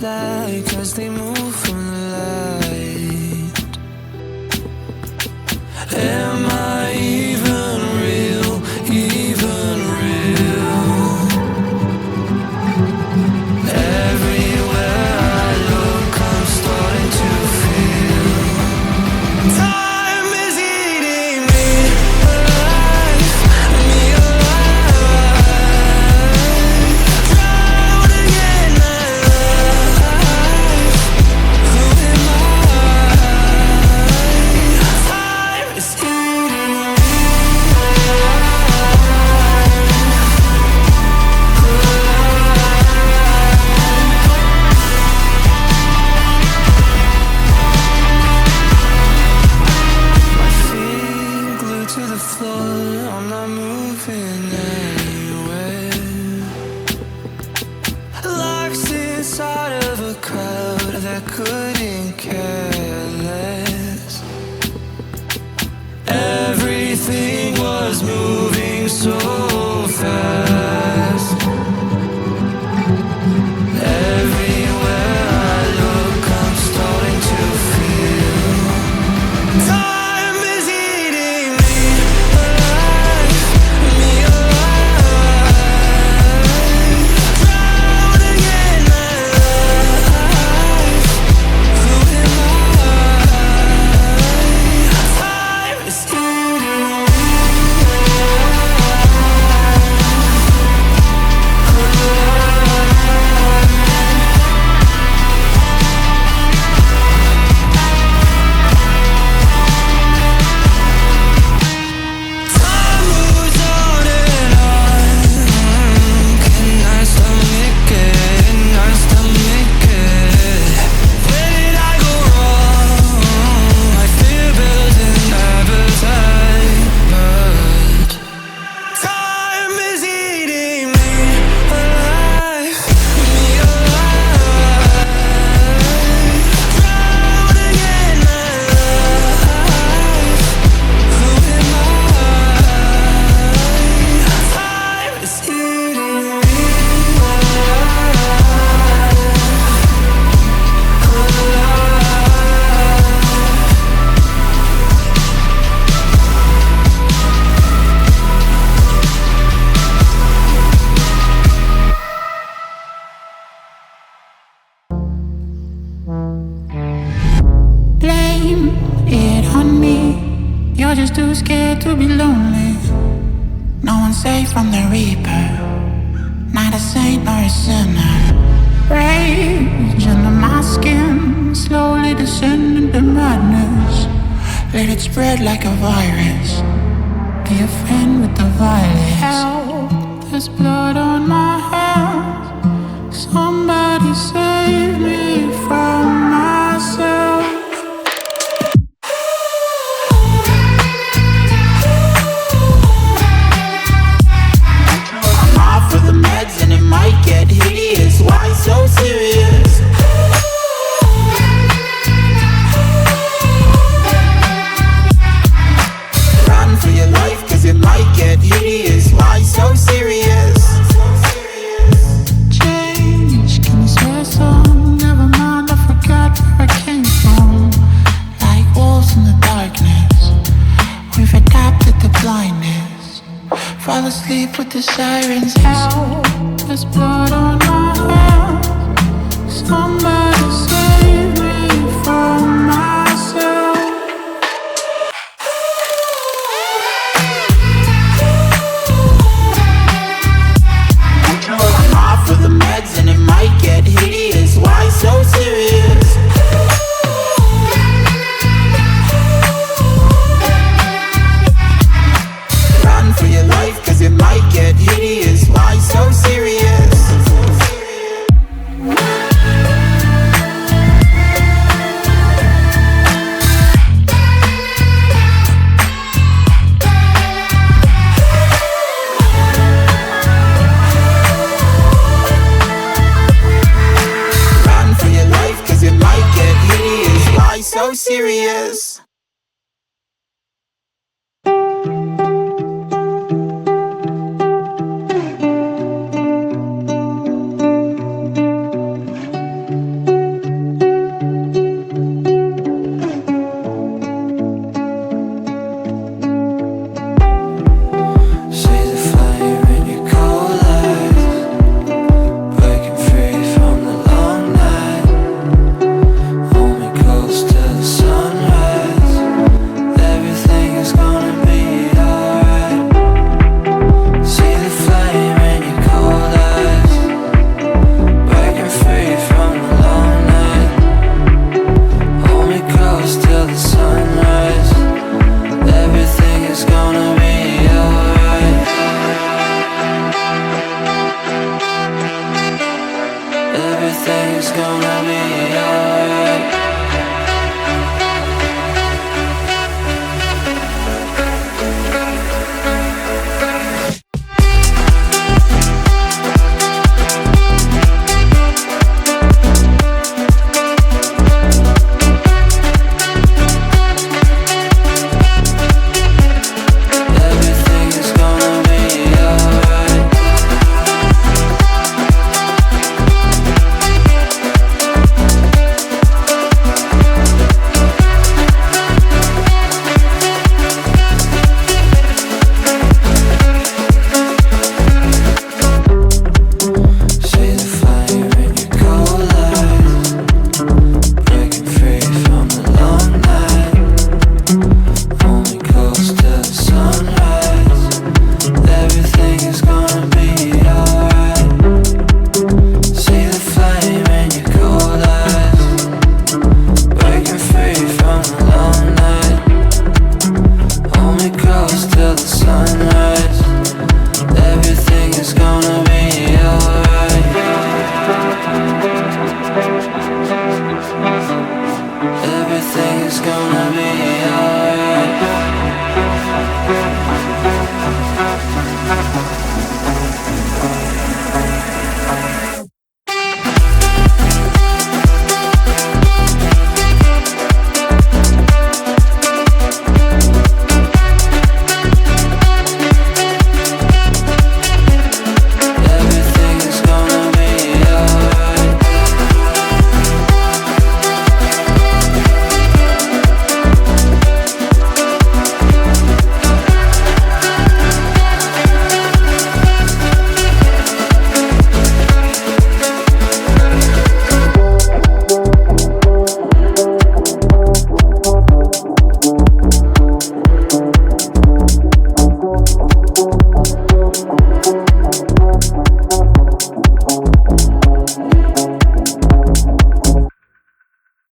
black as they move from the light. Am I even real, even real? Everywhere I look, I'm starting to feel time is eating me alive, me alive. Drowning in my life. Who am I? Time is eating me My feet glued to the floor, I'm not moving anywhere. Lost inside of a crowd that couldn't care less. Everything was moving so fast. Everywhere I look, I'm starting to feel time is eating me alive, me alive. Drowning in my life. Who am I? Time is eating me Time moves on and on. Can I stomach it? Can I stomach it? Where did I go wrong? I fear building appetite, but time is eating me alive, me alive. Drowning in my life. Who am I? Time is eating me Blame it on me. You're just too scared to be lonely. No one's safe from the reaper, not a saint nor a sinner. Rage under my skin, slowly descending to madness. Let it spread like a virus. Be a friend with the violence. Help, there's blood on my hands. Somebody save me from myself. I'm off of the meds and it might get hideous. Why so serious? Run for your life cause it might get hideous. Why so serious? Change, can you swear some? Never mind, I forgot where I came from. Like wolves in the darkness, we've adapted to blindness. Fall asleep with the sirens out. There's blood on my hands. Somebody save me from myself. I'm off of the meds and it might get hideous. Why so serious? Run for your life cause it might get hideous. Why so serious? Run for your life cause it might get hideous. Why so serious? sunrise. Everything is gonna